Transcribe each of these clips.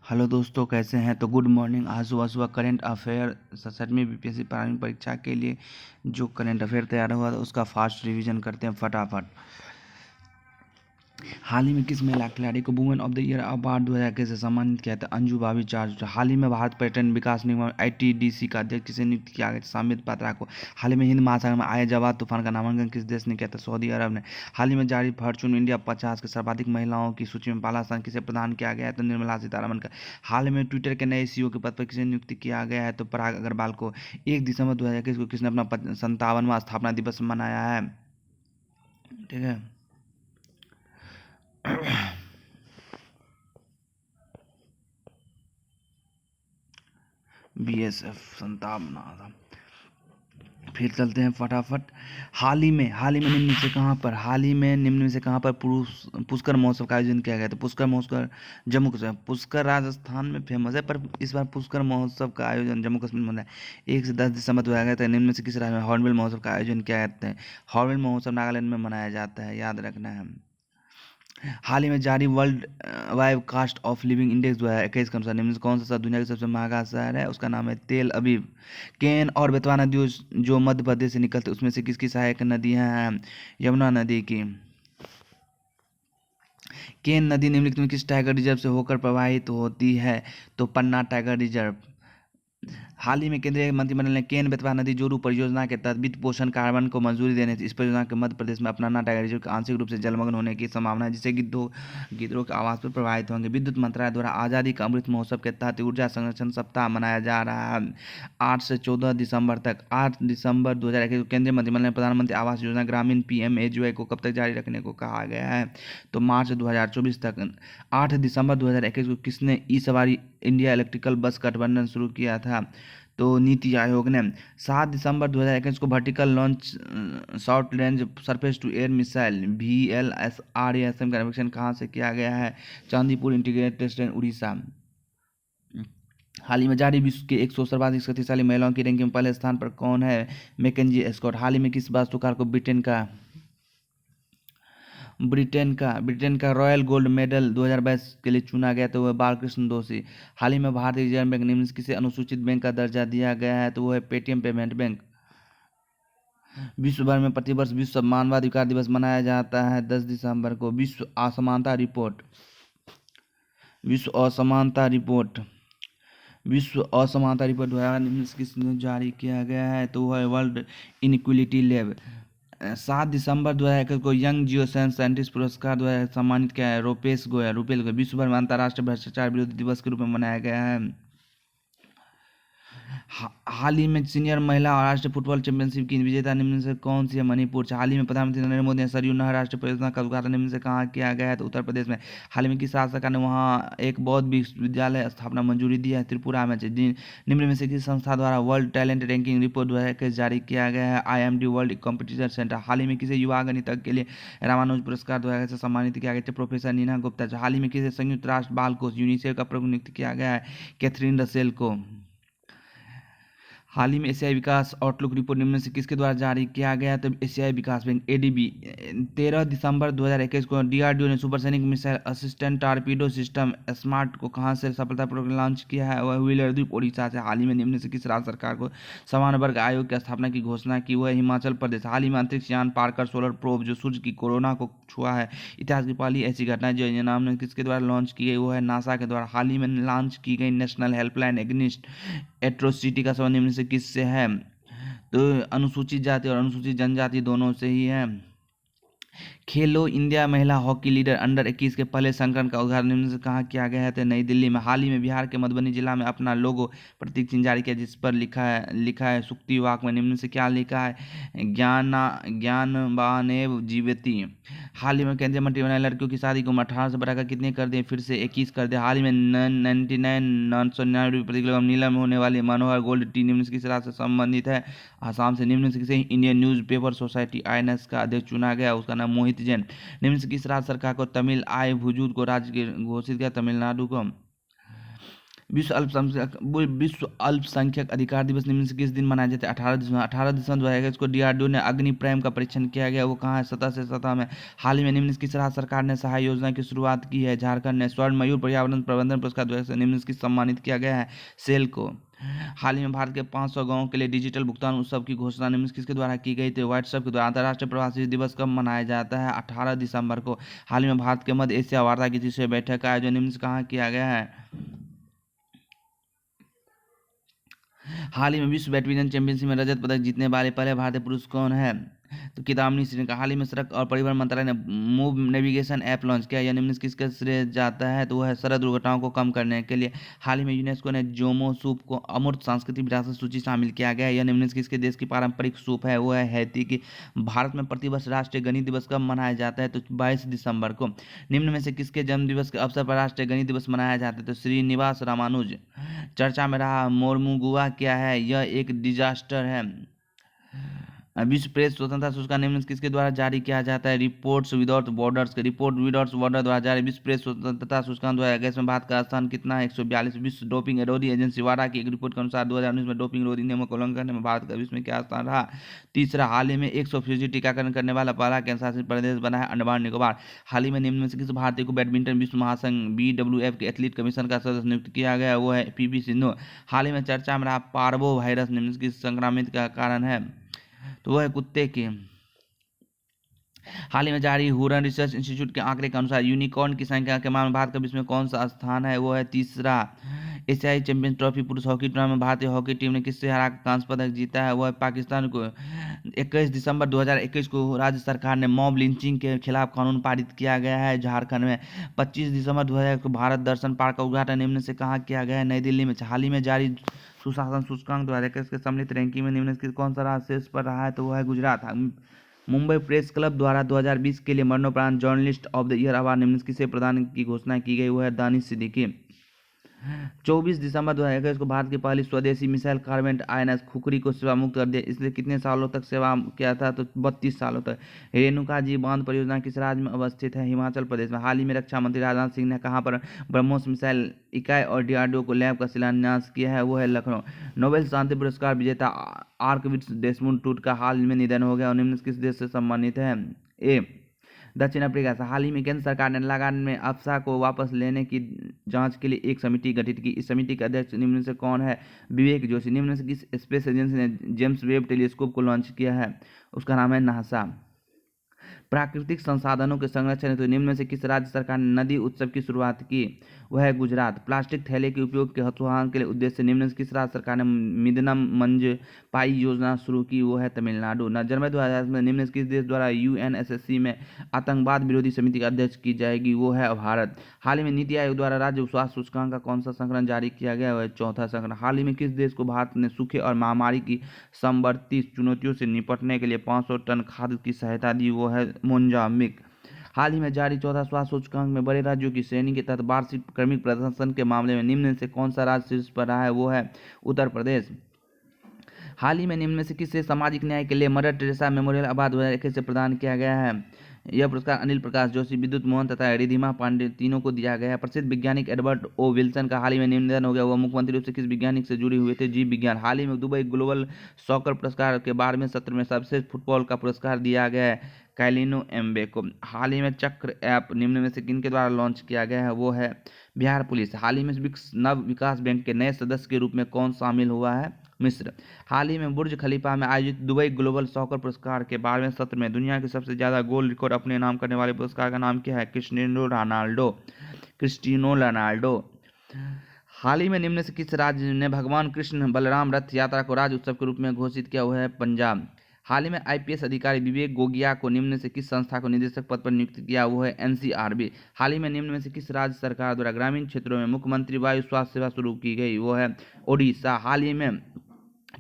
Hello दोस्तों, कैसे हैं? तो गुड मॉर्निंग। आज सुबह सुबह करंट अफेयर 7वीं बीपीएससी प्रारंभिक परीक्षा के लिए जो करंट अफेयर तैयार हुआ था उसका फास्ट रिवीजन करते हैं फटाफट। हाल ही में किस महिला खिलाड़ी को women of the year award 2021 से सम्मानित किया था? अंजू भाभी चार्ज। हाल ही में भारत पर्यटन विकास निगम आईटीडीसी का अध्यक्ष किसे नियुक्त किया गया? सामित पात्रा को। हाल ही में हिंद महासागर में आए जवाद तूफान का नामांकन किस देश ने किया था? सऊदी अरब ने। हाल ही में जारी फॉर्चून इंडिया 50 के सर्वाधिक महिलाओं की सूची में पहला स्थान किसे प्रदान किया गया है? तो निर्मला सीतारमन का। हाल ही में ट्विटर के नए सीईओ के पद पर किसे नियुक्त किया गया है? तो पराग अग्रवाल को। 1 दिसंबर 2021 को किसने अपना 57वां स्थापना दिवस मनाया है? ठीक है। बीएसएफ 57। फिर चलते हैं फटाफट। हाल ही में निम्न में से कहाँ पर पुष्कर महोत्सव का आयोजन किया गया? तो पुष्कर महोत्सव जम्मू कश्मीर। पुष्कर राजस्थान में फेमस है, पर इस बार पुष्कर महोत्सव का आयोजन जम्मू कश्मीर में होना है। 1 से 10 दिसंबर 2021 तक निम्न में से किस राज्य में हॉर्नबिल महोत्सव का आयोजन किया जाता है? हॉर्नबिल महोत्सव नागालैंड में मनाया जाता है, याद रखना है। हाल ही में जारी world wide cost of living index 2021 के अनुसार निम्न से कौन सा शहर दुनिया का सबसे महंगा शहर है? उसका नाम है तेल अवीव। केन और बेतवा नदियों जो मध्य प्रदेश से निकलते उसमें से किसकी सहायक नदियां हैं? यमुना नदी की। केन नदी निम्नलिखित में किस टाइगर रिजर्व से होकर प्रवाहित होती है? तो पन्ना टाइगर रिजर्व। हाल ही में केंद्रीय मंत्रिमंडल ने केन बेतवा नदी जोड़ू परियोजना के तहत वित्त पोषण कार्बन को मंजूरी देने से इस परियोजना के मध्य प्रदेश में अपनाना टाइगर रिजर्व के आंशिक रूप से जलमग्न होने की संभावना है, जिससे गिद्धों के आवास पर प्रभावित होंगे। विद्युत मंत्रालय द्वारा आज़ादी का अमृत महोत्सव के तहत ऊर्जा संरक्षण सप्ताह मनाया जा रहा है 8 से 14 दिसंबर तक। 8 दिसंबर 2021 को केंद्रीय मंत्रिमंडल ने प्रधानमंत्री आवास योजना ग्रामीण पीएमएजीवाई को कब तक जारी रखने को कहा गया है? तो मार्च 2024 तक। 8 दिसंबर 2021 को किसने ई सवारी इंडिया इलेक्ट्रिकल बस गठबंधन शुरू किया था? तो नीति आयोग ने। 7 दिसंबर 2021 को vertical launch short range surface to air missile VLSRASM का परीक्षण कहाँ से किया गया है? Chandipur integrated test range, Odisha. हाल ही में जारी विश्व के 100 सर्वाधिक शक्तिशाली महिलाओं की रैंकिंग में पहले स्थान पर कौन है? McKenzie escort. हाल ही में किस वास्तुकार को ब्रिटेन का रॉयल गोल्ड मेडल 2022 के लिए चुना गया? तो वह बालकृष्ण दोषी। हाल ही में भारतीय रिजर्व बैंक निम्न से किसे अनुसूचित बैंक का दर्जा दिया गया है? तो वह है पेटीएम पेमेंट बैंक। विश्व भर में प्रतिवर्ष विश्व मानवाधिकार दिवस मनाया जाता है 10 दिसंबर को। विश्व असमानता रिपोर्ट विश्व असमानता रिपोर्ट 2019 किसने जारी किया गया है? तो वह है वर्ल्ड इनइक्वलिटी लैब। 7 दिसंबर 2021 को यंग जियो साइंटिस्ट पुरस्कार द्वारा सम्मानित किया है रूपेश गोयल। विश्व भर में अंतर्राष्ट्रीय भ्रष्टाचार विरोधी दिवस के रूप में मनाया गया है। हाल ही में सीनियर महिला और राष्ट्रीय फुटबॉल चैंपियनशिप की विजेता निम्न से कौन सी है? मणिपुर। हाल ही में प्रधानमंत्री नरेंद्र मोदी ने सरयू नहर राष्ट्रीय परियोजना का उद्घाटन निम्न से कहाँ किया गया है? तो उत्तर प्रदेश में। हाल ही में किस राज्य सरकार ने वहाँ एक बौद्ध विश्वविद्यालय स्थापना मंजूरी दी है? त्रिपुरा में। निम्न में से किस संस्था द्वारा वर्ल्ड टैलेंट रैंकिंग रिपोर्ट 2021 जारी किया गया है? IMD world competition centre. हाल ही में किसे युवा गणितज्ञ के लिए रामानुज पुरस्कार 2021 से सम्मानित किया गया? प्रोफेसर नीना गुप्ता। हाल ही में किसे संयुक्त राष्ट्र बाल कोष यूनिसेफ का प्रमुख नियुक्त किया गया है? कैथरीन रसेल को। हाल ही में एशियाई विकास आउटलुक रिपोर्ट निम्न से किसके द्वारा जारी किया गया? तो एशियाई विकास बैंक ADB। 13 दिसंबर 2021 को DRDO ने supersonic missile assistant torpedo system smart को कहां से सफलतापूर्वक लॉन्च किया है? वह हुई लक्षद्वीप ओडिशा से। हाल ही में निम्न से किस राज्य सरकार को समान वर्ग आयोग की स्थापना की घोषणा की? वह हिमाचल प्रदेश। हाल ही में अंतरिक्ष यान पार्कर सोलर प्रोब जो सूर्य की कोरोना को छुआ है, इतिहास की पहली ऐसी घटना जो नाम ने किसके द्वारा लॉन्च की गई? वो है नासा के द्वारा। हाल ही में लॉन्च की गई नेशनल हेल्पलाइन एग्निस्ट एट्रोसिटी का संबंध निम्न से किससे है? तो अनुसूचित जाति और अनुसूचित जनजाति दोनों से ही है। खेलो इंडिया महिला हॉकी लीडर अंडर 21 के पहले संस्करण का उद्घाटन निम्न से कहाँ किया गया है? तो नई दिल्ली में। हाल ही में बिहार के मधुबनी जिला में अपना लोगो प्रतीक चिन्ह जारी किया, जिस पर लिखा है सुक्ति वाक में निम्न से क्या लिखा है? ज्ञानवानेव जीवति। हाल ही में केंद्रीय मंत्री बनाए लड़कियों की शादी की उम्र 18 से बढ़ाकर कितने कर दिए? फिर से 21 कर दिया। हाल ही में 999 प्रति किलोग्राम नीलम में होने वाली मनोहर गोल्ड टी निम्न से किस राज्य से संबंधित है? आसाम से। निम्न से किसे Indian news paper society INS का अध्यक्ष चुना गया? उसका नाम मोहित जैन। निम्न से किस राज्य सरकार को तमिल आय भुजूद को राज्य घोषित किया? तमिलनाडु को। विश्व अल्पसंख्यक अधिकार दिवस निम्न से किस दिन मनाया जाता है? 18 दिसंबर 2021 को डीआरडीओ ने अग्नि प्राइम का परीक्षण किया गया, वो कहाँ है? सतह में। हाल ही में निम्न किस राज्य सरकार ने सहाय योजना की शुरुआत की है? झारखंड ने। स्वर्ण मयूर पर्यावरण प्रबंधन पुरस्कार 2000 निम्न से किस सम्मानित किया गया है? सेल को। हाल ही में भारत के 500 गांवों के लिए डिजिटल भुगतान उत्सव की घोषणा निम्न किसके द्वारा की गई थी? व्हाट्सएप के द्वारा। अंतर्राष्ट्रीय प्रवासी दिवस कब मनाया जाता है? 18 दिसंबर को। हाल ही में भारत के मध्य एशिया वार्ता की तीसरी बैठक का आयोजन निम्न से कहाँ किया गया है? हाल ही में विश्व बैडमिंटन चैंपियनशिप में रजत पदक जीतने वाले पहले भारतीय पुरुष कौन है? तो किदाम्बी श्रीकांत। हाल ही में सड़क और परिवहन मंत्रालय ने मूव नेविगेशन ऐप लॉन्च किया, यह निम्न किसके श्रेय जाता है? तो वह है सड़क दुर्घटनाओं को कम करने के लिए। हाल ही में यूनेस्को ने जोमो सूप को अमूर्त सांस्कृतिक विरासत सूची शामिल किया गया है, यह निम्न किसके देश की पारंपरिक सूप है? वो है हैती की। भारत में प्रतिवर्ष राष्ट्रीय गणित दिवस कब मनाया जाता है? तो 22 दिसंबर को। निम्न में से किसके जन्म दिवस के अवसर पर राष्ट्रीय गणित दिवस मनाया जाता है? तो श्रीनिवास रामानुज। चर्चा में रहा मोरमुगुआ क्या है? यह एक डिजास्टर है। विश्व प्रेस स्वतंत्रता सूचकांक निम्न किसके द्वारा जारी किया जाता है? रिपोर्ट्स विदाउट बॉर्डर्स के। रिपोर्ट विदाउट बॉर्डर द्वारा जारी विश्व प्रेस स्वतंत्रता सूचकांक 2021 में भारत का स्थान कितना है? 142। विश्व डोपिंग विरोधी एजेंसी वाडा की एक रिपोर्ट के अनुसार 2019 में डोपिंग विरोधी नियमों का उल्लंघन करने में भारत का विश्व में क्या स्थान रहा? तीसरा। हाल ही में 100% टीकाकरण करने वाला पहला केंद्र शासित प्रदेश बना है अंडमान निकोबार। हाल ही में निम्न में से किस भारतीय को बैडमिंटन विश्व महासंघ BWF के एथलीट कमीशन का सदस्य नियुक्त किया गया? वो है PV सिंधु। हाल ही में चर्चा में रहा पार्वो वायरस निम्न किस संक्रमित का कारण है? तो वह है कुत्ते के। हाल ही में जारी हुरन रिसर्च इंस्टीट्यूट के आंकड़े के अनुसार यूनिकॉर्न की संख्या के मामले में भारत का विश्व में कौन सा स्थान है? वो है तीसरा। एशियाई चैंपियंस ट्रॉफी पुरुष हॉकी टूर्नामेंट में भारतीय हॉकी टीम ने किससे हरा कांस्य पदक जीता है? वो है पाकिस्तान को। 21 दिसंबर 2021 को राज्य सरकार ने मॉब लिंचिंग के खिलाफ कानून पारित किया गया है झारखंड में। 25 दिसंबर 2021 को भारत दर्शन पार्क का उद्घाटन निम्न से कहाँ किया गया है? नई दिल्ली में। हाल ही में जारी सुशासन सूचकांक 2021 के सम्मिलित रैंकिंग में निम्न से कौन सा राज्य शीर्ष पर रहा है? तो वो है गुजरात। मुंबई प्रेस क्लब द्वारा 2020 के लिए मरणोपरांत journalist of the year award निम्न किसे प्रदान की घोषणा की गई? वो है दानिश सिद्दीकी। 24 दिसंबर 2021 को भारत की पहली स्वदेशी मिसाइल कार्वेट INS खुखरी को सेवा मुक्त कर दिया। इसलिए कितने सालों तक सेवा किया था? तो 32 सालों तक। रेणुका जी बांध परियोजना किस राज्य में अवस्थित है? हिमाचल प्रदेश में। हाल ही में रक्षा मंत्री राजनाथ सिंह ने कहां पर ब्रह्मोस मिसाइल इकाई और DRDO को लैब का शिलान्यास किया है? वो है लखनऊ। नोबेल शांति पुरस्कार विजेता आर्कविट्स डेसमोंड टूट का हाल में निधन हो गया और निम्न किस देश से सम्मानित है? ए दक्षिण अफ्रीका से। हाल ही में केंद्र सरकार ने लगान में अफसाह को वापस लेने की जांच के लिए एक समिति गठित की। इस समिति के अध्यक्ष निम्न से कौन है? विवेक जोशी। निम्न से किस स्पेस एजेंसी ने जेम्स वेब टेलीस्कोप को लॉन्च किया है? उसका नाम है नासा। प्राकृतिक संसाधनों के संरक्षण हेतु निम्न में से किस राज्य सरकार ने नदी उत्सव की शुरुआत की? वह है गुजरात। प्लास्टिक थैले के उपयोग के हतोत्साहन के लिए उद्देश्य से निम्न से किस राज्य सरकार ने मिदनम मंज पाई योजना शुरू की? वो है तमिलनाडु। जनवरी 2000 में निम्न से किस देश द्वारा UNSC में आतंकवाद विरोधी समिति का अध्यक्ष की जाएगी? वो है भारत। हाल ही में नीति आयोग द्वारा राज्य स्वास्थ्य सूचकांक का कौन सा संस्करण जारी किया गया? वह चौथा संस्करण। हाल ही में किस देश को भारत ने सूखे और महामारी की समवर्ती चुनौतियों से निपटने के लिए 500 टन खाद्य की सहायता दी? वो है मोजाम्बिक। हाल ही में जारी चौथा स्वास्थ्य सूचकांक में बड़े राज्यों की श्रेणी के तहत वार्षिक क्रमिक प्रदर्शन के मामले में निम्न से कौन सा राज्य शीर्ष पर रहा है? वो है उत्तर प्रदेश। हाल ही में निम्न में से किसे सामाजिक न्याय के लिए मदर टेरेसा मेमोरियल अवार्ड 2021 से प्रदान किया गया है? यह पुरस्कार अनिल प्रकाश जोशी, विद्युत मोहन तथा रिधिमा पांडे तीनों को दिया गया है। प्रसिद्ध वैज्ञानिक एडवर्ड O विल्सन का हाल ही में निधन हो गया। वह मुख्यमंत्री रूप से किस वैज्ञानिक से जुड़े हुए थे? जीव विज्ञान। हाल ही में दुबई ग्लोबल सॉकर पुरस्कार के 12वें सत्र में सर्वश्रेष्ठ फुटबॉल का पुरस्कार दिया गया है कैलिनो एम्बे को। हाल ही में चक्र ऐप निम्न में से किनके द्वारा लॉन्च किया गया है? वो है बिहार पुलिस। हाल ही में नव विकास बैंक के नए सदस्य के रूप में कौन शामिल हुआ है? मिस्र। हाल ही में बुर्ज खलीफा में आयोजित दुबई ग्लोबल सॉकर पुरस्कार के 12वें सत्र में दुनिया के सबसे ज्यादा गोल रिकॉर्ड अपने नाम करने वाले पुरस्कार का नाम क्या है? Cristiano Ronaldo. हाल ही में निम्न से किस राज्य ने भगवान कृष्ण बलराम रथ यात्रा को राज्य उत्सव के रूप में घोषित किया? हुआ है पंजाब। हाल ही में IPS अधिकारी विवेक गोगिया को निम्न से किस संस्था को निदेशक पद पर नियुक्त किया? वो है NCRB। हाल ही में निम्न में से किस राज्य सरकार द्वारा ग्रामीण क्षेत्रों में मुख्यमंत्री वायु स्वास्थ्य सेवा शुरू की गई? वो है ओडिशा। हाल ही में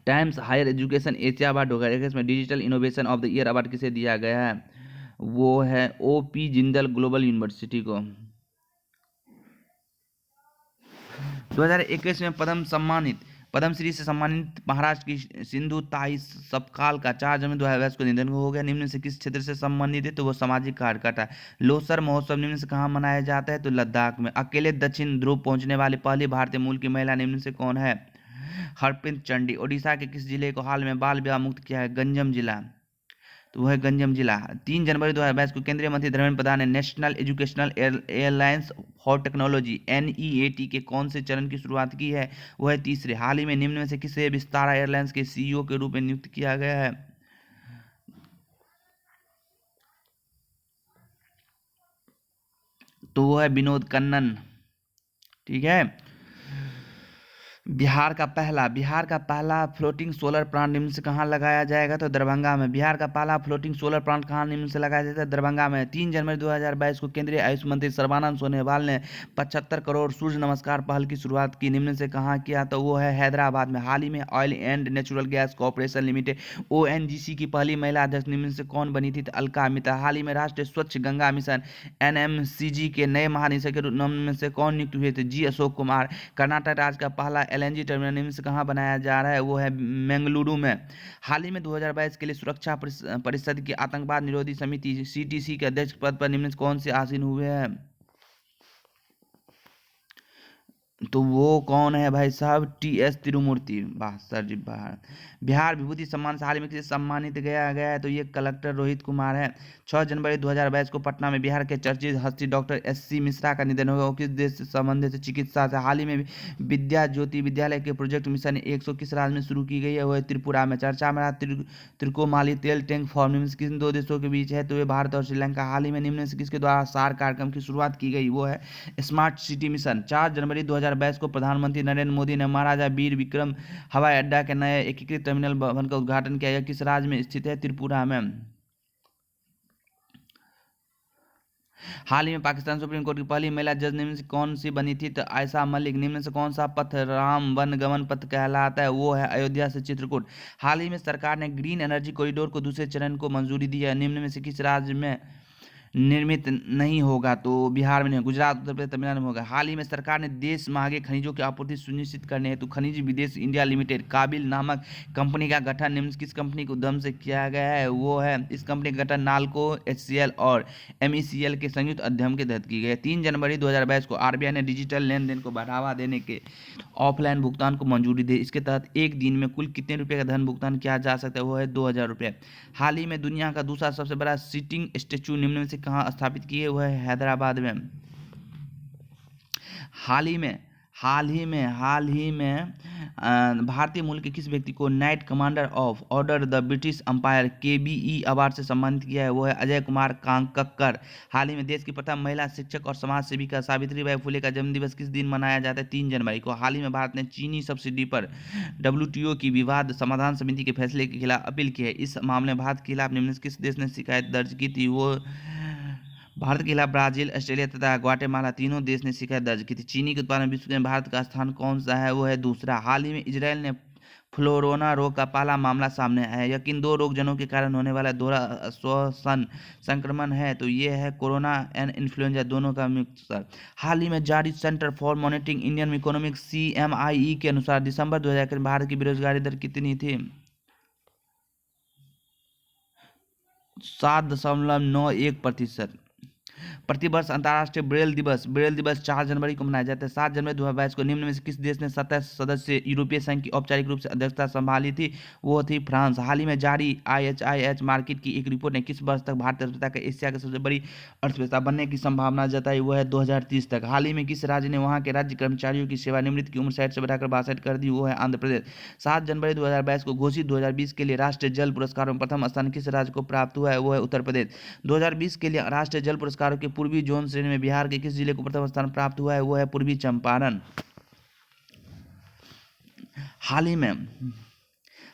Times Higher Education Asia award 2021 में digital innovation of the year award किसे दिया गया है? वो है OP जिंदल ग्लोबल यूनिवर्सिटी को। 2021 में पद्म सम्मानित पद्मश्री से सम्मानित महाराष्ट्र की सिंधु ताई सपकाल का 4 जनवरी 2022 को निधन हो गया। निम्न से किस क्षेत्र से संबंधित है? तो वो सामाजिक कार्यकर्ता। लोसर महोत्सव निम्न से कहाँ मनाया जाता है? तो लद्दाख में। अकेले दक्षिण ध्रुव पहुंचने वाली पहली भारतीय मूल की महिला निम्न से कौन है? हरप्रीत चंडी। ओडिशा के किस जिले को हाल में बाल विवाह मुक्त किया है? गंजम जिला। तो वह है गंजम जिला। 3 जनवरी 2022 को केंद्रीय मंत्री धर्मेंद्र प्रधान ने national educational airlines for technology NEAT के कौन से चरण की शुरुआत की है? वह है तीसरे। हाल ही में निम्न में से किसे विस्तारा एयरलाइंस के CEO के रूप में नियुक्त किया गया है? तो वो है विनोद कन्नन। ठीक है। बिहार का पहला फ्लोटिंग सोलर प्लांट निम्न से कहाँ लगाया जाएगा? तो दरभंगा में। बिहार का पहला फ्लोटिंग सोलर प्लांट कहाँ निम्न से लगाया जाता है? दरभंगा में। 3 जनवरी 2022 को केंद्रीय आयुष मंत्री सर्बानंद सोनोवाल ने 75 करोड़ सूर्य नमस्कार पहल की शुरुआत की। निम्न से कहाँ किया? तो वो है हैदराबाद में। हाल ही में oil and natural gas corporation limited ONGC की पहली महिला अध्यक्ष निम्न से कौन बनी थी? तो अलका मित्तल। हाल ही में राष्ट्रीय स्वच्छ गंगा मिशन NMCG के नए महानिदेशक के रूप में से कौन नियुक्त हुए थे? G अशोक कुमार। कर्नाटक राज्य का पहला LNG टर्मिनल निम्न से कहाँ बनाया जा रहा है? वो है बेंगलुरु में। हाल ही में 2022 के लिए सुरक्षा परिषद की आतंकवाद निरोधी समिति CTC के अध्यक्ष पद पर निम्न से कौन से आसीन हुए हैं? तो वो कौन है भाई साहब? TS तिरुमूर्ति। वाह सर जी वाह। बिहार विभूति सम्मान से हाल ही में किसे सम्मानित गया है? तो ये कलेक्टर रोहित कुमार है। 6 जनवरी 2022 को पटना में बिहार के चर्चित हस्ती डॉक्टर SC मिश्रा का निधन हुआ। किस देश से संबंधित चिकित्सा से? हाल ही में विद्या ज्योति विद्यालय के प्रोजेक्ट मिशन 100 किस राज्य में शुरू की गई है? वो है त्रिपुरा में। चर्चा में रहा त्रिकोमाली तेल टैंक फॉर्म निम्न से किन 2 देशों के बीच है? तो ये भारत और श्रीलंका। हाल ही में निम्न से किसके द्वारा सार कार्यक्रम की शुरुआत की गई? वो है स्मार्ट सिटी मिशन। 4 जनवरी 2022 को प्रधानमंत्री नरेंद्र मोदी ने महाराजा वीर विक्रम हवाई अड्डा के नए एकीकृत टर्मिनल भवन का उद्घाटन किया। यह किस राज्य में स्थित है? त्रिपुरा में। हाल ही में पाकिस्तान सुप्रीम कोर्ट की पहली महिला जज निम्न से कौन सी बनी थी? तो आयशा मलिक। निम्न से कौन सा पथ राम वन गमन पथ कहलाता है? वो है अयोध्या से चित्रकूट। हाल ही में सरकार ने ग्रीन एनर्जी कॉरिडोर को दूसरे चरण को मंजूरी दी है। निम्न में से किस राज्य में निर्मित नहीं होगा? तो बिहार में नहीं, गुजरात, उत्तर प्रदेश, तमिलनाडु में होगा। हाल ही में सरकार ने देश मांगे खनिजों की आपूर्ति सुनिश्चित करने हेतु खनिज विदेश इंडिया लिमिटेड काबिल नामक कंपनी का गठन निम्न किस कंपनी के उद्यम से किया गया है? वो है इस कंपनी का गठन नाल्को HCL और MECL के संयुक्त उद्यम के तहत की गई है। 3 जनवरी 2022 को RBI ने डिजिटल लेन देन को बढ़ावा देने के ऑफलाइन भुगतान को मंजूरी दी। इसके तहत एक दिन में कुल कितने रुपए का धन भुगतान किया जा सकता है? वो है 2000 रुपये। हाल ही में दुनिया का दूसरा सबसे बड़ा सिटिंग स्टैचू निम्न में से कहाँ स्थापित किए? हुआ है हैदराबाद में। हाल ही में भारतीय मूल के किस व्यक्ति को night commander of order the British umpire KBE award से सम्मानित किया है? वो है अजय कुमार कांकक्कर। हाल ही में देश की प्रथम महिला शिक्षक और समाज सेविका सावित्रीबाई फुले का जन्मदिवस किस दिन मनाया जाता है? 3 जनवरी को। हाल ही में भारत ने चीनी सब्सिडी पर WTO की विवाद समाधान समिति के फैसले के खिलाफ अपील की है। इस मामले में भारत के खिलाफ निम्न से किस देश ने शिकायत दर्ज की थी? वो भारत के खिलाफ ब्राजील, ऑस्ट्रेलिया तथा ग्वाटेमाला तीनों देश ने शिकायत दर्ज की थी। चीनी के उत्पादन में विश्व में भारत का स्थान कौन सा है? वो है दूसरा। हाल ही में इजरायल ने फ्लोरोना रोग का पहला मामला सामने आया है। यह किन 2 रोगजनों के कारण होने वाला दोहरा श्वसन संक्रमण है? तो ये है कोरोना एंड इन्फ्लुएंजा दोनों का मिक्सर। हाल ही में जारी centre for monitoring Indian economic CMIE के अनुसार दिसंबर 2021 में भारत की बेरोजगारी दर कितनी थी? 7.91%। प्रतिवर्ष अंतर्राष्ट्रीय ब्रेल दिवस 4 जनवरी को मनाया जाता है। 7 जनवरी 2022 को निम्न में से किस देश ने 27 सदस्य यूरोपीय संघ की औपचारिक रूप से अध्यक्षता संभाली थी? वो थी फ्रांस। हाल ही में जारी IHIH मार्केट की एक रिपोर्ट ने किस वर्ष तक भारतीय अर्थव्यवस्था का एशिया की सबसे बड़ी अर्थव्यवस्था बनने की संभावना जताई? वो है 2030 तक। हाल ही में किस राज्य ने वहां के राज्य कर्मचारियों की सेवानिवृत्ति की उम्र 60 से बढ़ाकर 62 कर दी? वो है आंध्र प्रदेश। 7 जनवरी 2022 को घोषित 2020 के लिए राष्ट्रीय जल पुरस्कारों में प्रथम स्थान किस राज्य को प्राप्त हुआ है? वो है उत्तर प्रदेश। 2020 के लिए राष्ट्रीय जल पुरस्कारों के पूर्वी जोन श्रेणी में बिहार के किस जिले को प्रथम स्थान प्राप्त हुआ है? वो है पूर्वी चंपारण। हाल ही में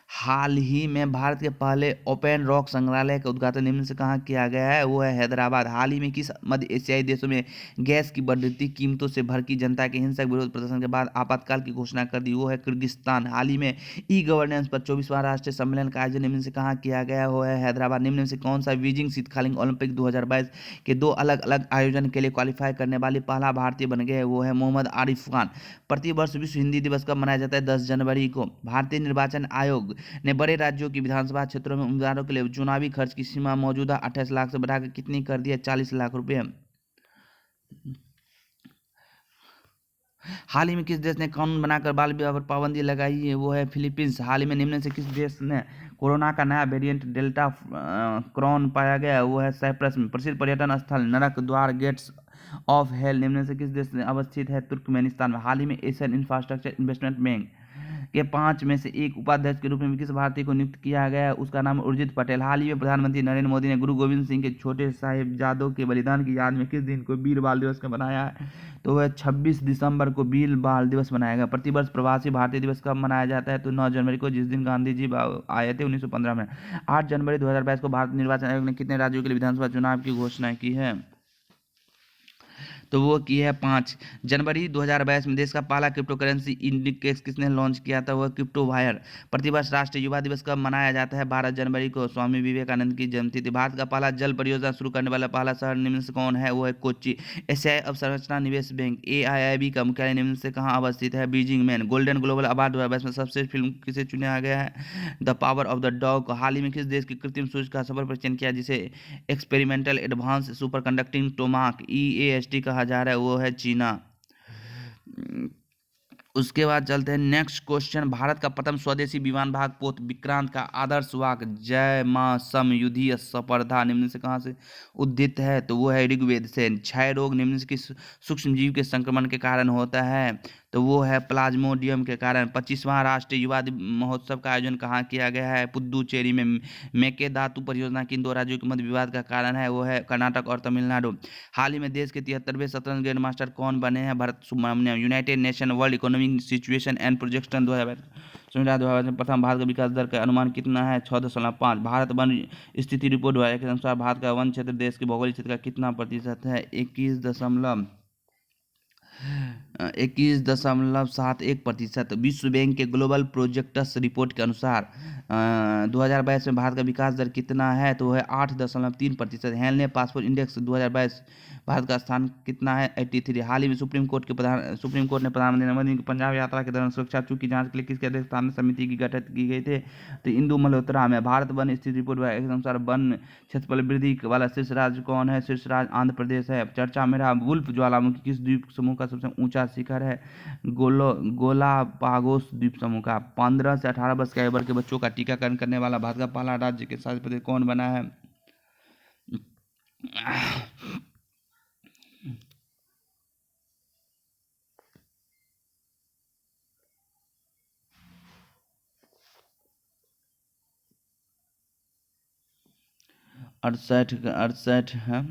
हाल ही में भारत के पहले ओपन रॉक संग्रहालय का उद्घाटन निम्न से कहाँ किया गया है? वो है हैदराबाद। हाल ही में किस मध्य एशियाई देशों में गैस की बढ़ती कीमतों से भड़की जनता के हिंसक विरोध प्रदर्शन के बाद आपातकाल की घोषणा कर दी? वो है किर्गिस्तान। हाल ही में ई गवर्नेंस पर 24वां राष्ट्रीय सम्मेलन का आयोजन निम्न से कहाँ किया गया? वो है हैदराबाद। निम्न में से कौन सा बीजिंग शीतकालीन ओलंपिक 2022 के दो अलग अलग आयोजन के लिए क्वालिफाई करने वाली पहला भारतीय बन गए? वो है मोहम्मद आरिफ खान। प्रतिवर्ष विश्व हिंदी दिवस कब मनाया जाता है? 10 जनवरी को। भारतीय निर्वाचन आयोग ने बड़े राज्यों की विधानसभा क्षेत्रों में उम्मीदवारों के लिए चुनावी खर्च की सीमा मौजूदा 28 लाख से बढ़ाकर कितनी कर दी है? 40 लाख रुपए। हाल ही में किस देश ने कानून बनाकर बाल विवाह पर पाबंदी लगाई है? वो है फिलीपींस। हाल ही में निम्न से किस देश ने कोरोना का नया वेरिएंट डेल्टा क्रॉन पाया गया? वो है साइप्रस में। प्रसिद्ध पर्यटन स्थल नरक द्वार गेट्स ऑफ हेल निम्न से किस देश में अवस्थित है? तुर्कमेनिस्तान में। हाल ही में एशियन इंफ्रास्ट्रक्चर इन्वेस्टमेंट बैंक के 5 में से एक उपाध्यक्ष के रूप में किस भारतीय को नियुक्त किया गया है? उसका नाम उर्जित पटेल। हाल ही में प्रधानमंत्री नरेंद्र मोदी ने गुरु गोविंद सिंह के छोटे साहिबजादों के बलिदान की याद में किस दिन को वीर बाल दिवस का बनाया है? तो वह 26 दिसंबर को वीर बाल दिवस मनाया गया। प्रतिवर्ष प्रवासी भारतीय दिवस कब मनाया जाता है? तो 9 जनवरी को, जिस दिन गांधी जी आए थे 1915 में। 8 जनवरी 2022 को भारत निर्वाचन आयोग ने कितने राज्यों के लिए विधानसभा चुनाव की घोषणा की है? तो वो की है 5 जनवरी 2022 में। देश का पहला क्रिप्टो करेंसी इंडिकेस किसने लॉन्च किया था? वह क्रिप्टो वायर। प्रतिवर्ष राष्ट्रीय युवा दिवस कब मनाया जाता है? 12 जनवरी को। स्वामी विवेकानंद की जयंती। भारत का पहला जल परियोजना शुरू करने वाला पहला शहर निम्न से कौन है? वो है कोच्चि। एशियाई अवसंरचना निवेश बैंक AIIB का मुख्यालय निम्न से कहाँ अवस्थित है? बीजिंग में। गोल्डन ग्लोबल अवार्ड 2022 में सबसे फिल्म किसे चुना गया है? The power of the dog. हाल ही में किस देश की कृत्रिम सूर्य का सफल परीक्षण किया जिसे experimental advance super conducting tokamak EAST कहा जा रहा है? वो है चीना। उसके बाद चलते हैं नेक्स्ट क्वेश्चन। भारत का प्रथम स्वदेशी विमान भाग पोत विक्रांत का आदर्श वाक्य जय मां सम युद्धि स्पर्धा निम्न से कहाँ से उद्धित है? तो वो है ऋग्वेद से। क्षय रोग निम्न से किस सूक्ष्म जीव के संक्रमण के कारण होता है? तो वो है प्लाज्मोडियम के कारण। 25वां राष्ट्रीय युवा महोत्सव का आयोजन कहाँ किया गया है? पुद्दुचेरी में। मेके धातु परियोजना किन दो राज्यों के मध्य विवाद का कारण है? वो है कर्नाटक और तमिलनाडु। हाल ही में देश के 73वें शतरंज ग्रैंड मास्टर कौन बने हैं? Bharat Subrahmanyam. United Nation World Economic Situation and Projection 2022 में प्रथम भारत का विकास दर का अनुमान कितना है? 6.5। भारत वन स्थिति रिपोर्ट 2021 के अनुसार भारत का वन क्षेत्र देश के भौगोलिक क्षेत्र का कितना प्रतिशत है? 21.71%। विश्व बैंक के ग्लोबल प्रोजेक्टस रिपोर्ट के अनुसार 2022 में भारत का विकास दर कितना है? तो वह 8.3%। हेनले पासपोर्ट इंडेक्स 2022 भारत का स्थान कितना है? 83। हाल ही में सुप्रीम कोर्ट ने प्रधानमंत्री नरेंद्र मोदी की पंजाब यात्रा के दौरान सुरक्षा चूक की जांच के लिए किसके अध्यक्षता में समिति की गठित की गई थे? तो इंदु मल्होत्रा में। भारत वन स्थिति रिपोर्ट के अनुसार वन क्षेत्रफल वृद्धि वाला शीर्ष राज्य कौन है? शीर्ष राज्य आंध्र प्रदेश है। चर्चा में रहा वुल्फ ज्वालामुखी किस द्वीप समूह का सबसे ऊंचा शिखर है? गोलापागोस द्वीप समूह का। 15 से 18 वर्ष की आयु वर्ग के बच्चों का टीकाकरण करने वाला भारत का पहला राज्य के शासित प्रदेश कौन बना है? 68 है।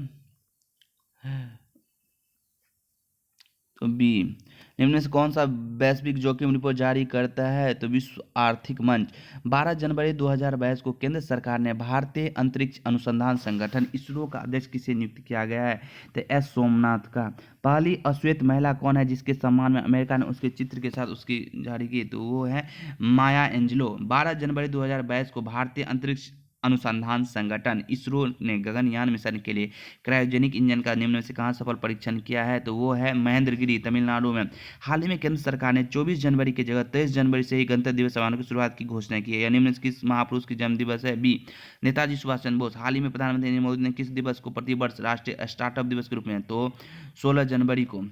तो बी। निम्न में से कौन सा वैश्विक जोखिम रिपोर्ट जारी करता है? तो विश्व आर्थिक मंच। 12 जनवरी 2022 को केंद्र सरकार ने भारतीय अंतरिक्ष अनुसंधान संगठन इसरो का अध्यक्ष किसे नियुक्त किया गया है? तो एस सोमनाथ का। पहली अश्वेत महिला कौन है जिसके सम्मान में अमेरिका ने उसके चित्र के साथ उसकी जारी की? तो वो है माया एंजेलो। 12 जनवरी 2022 को भारतीय अंतरिक्ष अनुसंधान संगठन इसरो ने गगनयान मिशन के लिए क्रायोजेनिक इंजन का निम्न में से कहाँ सफल परीक्षण किया है? तो वो है महेंद्रगिरी तमिलनाडु में। हाल ही में केंद्र सरकार ने 24 जनवरी की जगह 23 जनवरी से ही गणतंत्र दिवस समारोह की शुरुआत की घोषणा की है। या निम्न में से किस महापुरुष की जन्म दिवस है? बी। नेताजी सुभाष चंद्र बोस। हाल ही में प्रधानमंत्री नरेंद्र मोदी ने किस दिवस को प्रतिवर्ष राष्ट्रीय स्टार्टअप दिवस के रूप में? तो 16 जनवरी को।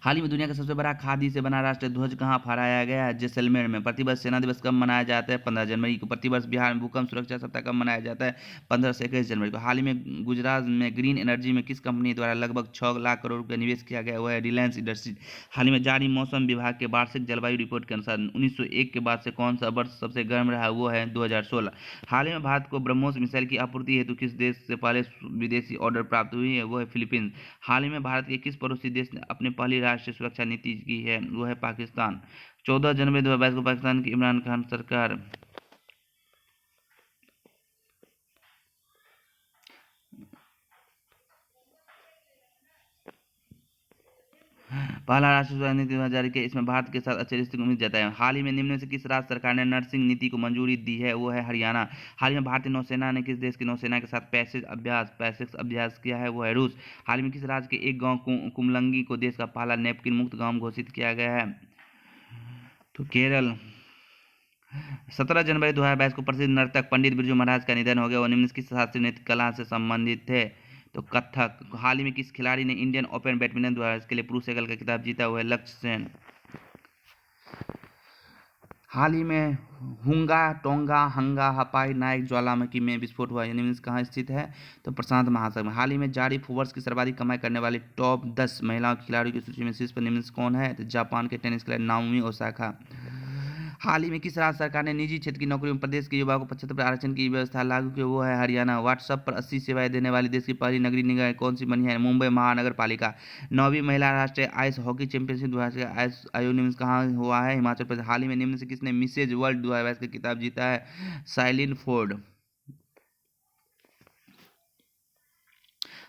हाल ही में दुनिया का सबसे बड़ा खादी से बना राष्ट्रीय ध्वज कहाँ फहराया गया है? जैसलमेर में। प्रतिवर्ष सेना दिवस कब मनाया जाता है? 15 जनवरी को। प्रतिवर्ष बिहार में भूकंप सुरक्षा सप्ताह कब मनाया जाता है? 15 से 21 जनवरी को। हाल ही में गुजरात में ग्रीन एनर्जी में किस कंपनी द्वारा लगभग 6 लाख करोड़ रुपये निवेश किया गया? वो है रिलायंस इंडस्ट्रीज। हाल ही में जारी मौसम विभाग के वार्षिक जलवायु रिपोर्ट के अनुसार 1901 के बाद से कौन सा वर्ष सबसे गर्म रहा? वो है 2016। हाल ही में भारत को ब्रह्मोस मिसाइल की आपूर्ति हेतु किस देश से पहले विदेशी ऑर्डर प्राप्त हुई है? वो है फिलीपींस। हाल ही में भारत के किस पड़ोसी देश ने अपने पहली राष्ट्रीय सुरक्षा नीति की है वो है पाकिस्तान। 14 जनवरी 2022 को पाकिस्तान की इमरान खान सरकार पहला राष्ट्रीय सुरक्षा नीति जारी किया, इसमें भारत के साथ अच्छे रिश्ते की उम्मीद जताई। हाल ही में निम्न में से किस राज्य सरकार ने नर्सिंग नीति को मंजूरी दी है वो है हरियाणा। हाल ही में भारतीय नौसेना ने किस देश की नौसेना के साथ पैसिफिक अभ्यास किया है वो है रूस। हाल ही में किस राज्य के एक गांव कुमलंगी को देश का पहला नेपकिन मुक्त गांव घोषित किया गया है तो केरल। 17 जनवरी 2022 को प्रसिद्ध नर्तक पंडित बिरजू महाराज का निधन हो गया। वो निम्न किस शास्त्रीय नृत्य कला से संबंधित थे तो कथक। हाल ही में किस खिलाड़ी ने इंडियन ओपन बैडमिंटन द्वारा के लिए पुरुष एकल का खिताब जीता हुआ है लक्ष्य सेन। हाल ही में हुंगा टोंगा हंगा हपाई नायक ज्वालामुखी में विस्फोट हुआ। निम्न कहाँ स्थित है तो प्रशांत महासागर में। हाल ही में जारी फोर्ब्स की सर्वाधिक कमाई करने वाली टॉप 10 महिला खिलाड़ियों की सूची में शीर्ष पर निम्न कौन है तो जापान के टेनिस खिलाड़ी नाओमी ओसाका। हाल ही में किस राज्य सरकार ने निजी क्षेत्र की नौकरियों में प्रदेश के युवाओं को 75% आरक्षण की व्यवस्था लागू की वो है हरियाणा। व्हाट्सएप पर 80 सेवाएं देने वाली देश की पहली नगरीय निकाय कौन सी बनी है मुंबई महानगर पालिका। 9वीं महिला राष्ट्रीय आइस हॉकी चैंपियनशिप 2022 आइस आयोजन कहाँ हुआ है हिमाचल प्रदेश। हाल ही में निम्न से किसने मिसेज वर्ल्ड 2022 का खिताब जीता है साइलिन फोर्ड।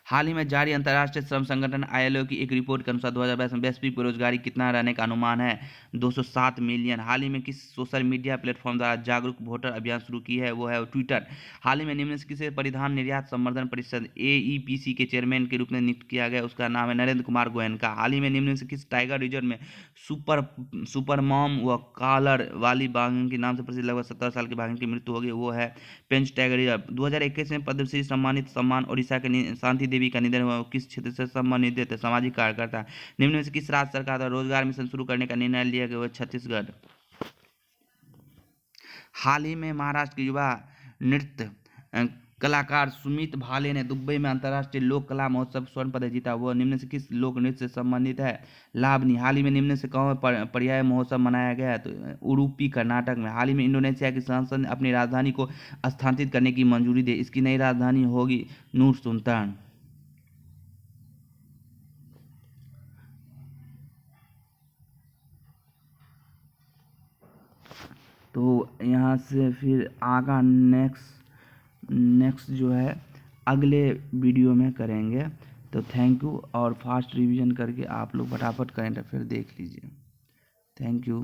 हाल ही में जारी अंतर्राष्ट्रीय श्रम संगठन ILO की एक रिपोर्ट के अनुसार 2022 में वैश्विक बेरोजगारी कितना रहने का अनुमान है 207 मिलियन। हाल ही में किस सोशल मीडिया प्लेटफॉर्म द्वारा जागरूक वोटर अभियान शुरू की है वो है ट्विटर। हाल ही में निम्न से किसे परिधान निर्यात संवर्धन परिषद AEPC के चेयरमैन के रूप में नियुक्त किया गया उसका नाम है नरेंद्र कुमार गोयनका। हाल ही में निम्न से किस टाइगर रिजर्व में सुपर मॉम व कॉलर वाली बाघिन के नाम से प्रसिद्ध लगभग 17 साल की बाघिन की मृत्यु हो गई वो है पेंच टाइगर रिजर्व। 2021 में पद्मश्री सम्मानित सम्मान ओडिशा के शांति देवी का निधन हुआ। किस क्षेत्र से सम्मानित थे सामाजिक कार्यकर्ता। निम्न में से किस राज्य सरकार द्वारा रोजगार मिशन शुरू करने का निर्णय लिया गया छत्तीसगढ़। हाल ही में महाराष्ट्र के युवा नृत्य कलाकार सुमित भाले ने दुबई में अंतर्राष्ट्रीय लोक कला महोत्सव स्वर्ण पदक जीता। वह निम्न से किस लोक नृत्य से संबंधित है लावनी। हाल ही में निम्न से कौन पर्याय महोत्सव मनाया गया है तो उडुपी कर्नाटक में। हाल ही में इंडोनेशिया की संसद ने अपनी राजधानी को स्थानांतरित करने की मंजूरी दी। इसकी नई राजधानी होगी नूर सुल्तान। तो यहाँ से फिर आगा नेक्स्ट जो है अगले वीडियो में करेंगे। तो थैंक यू और फास्ट रिवीजन करके आप लोग फटाफट करेंट अफेयर देख लीजिए। Thank you.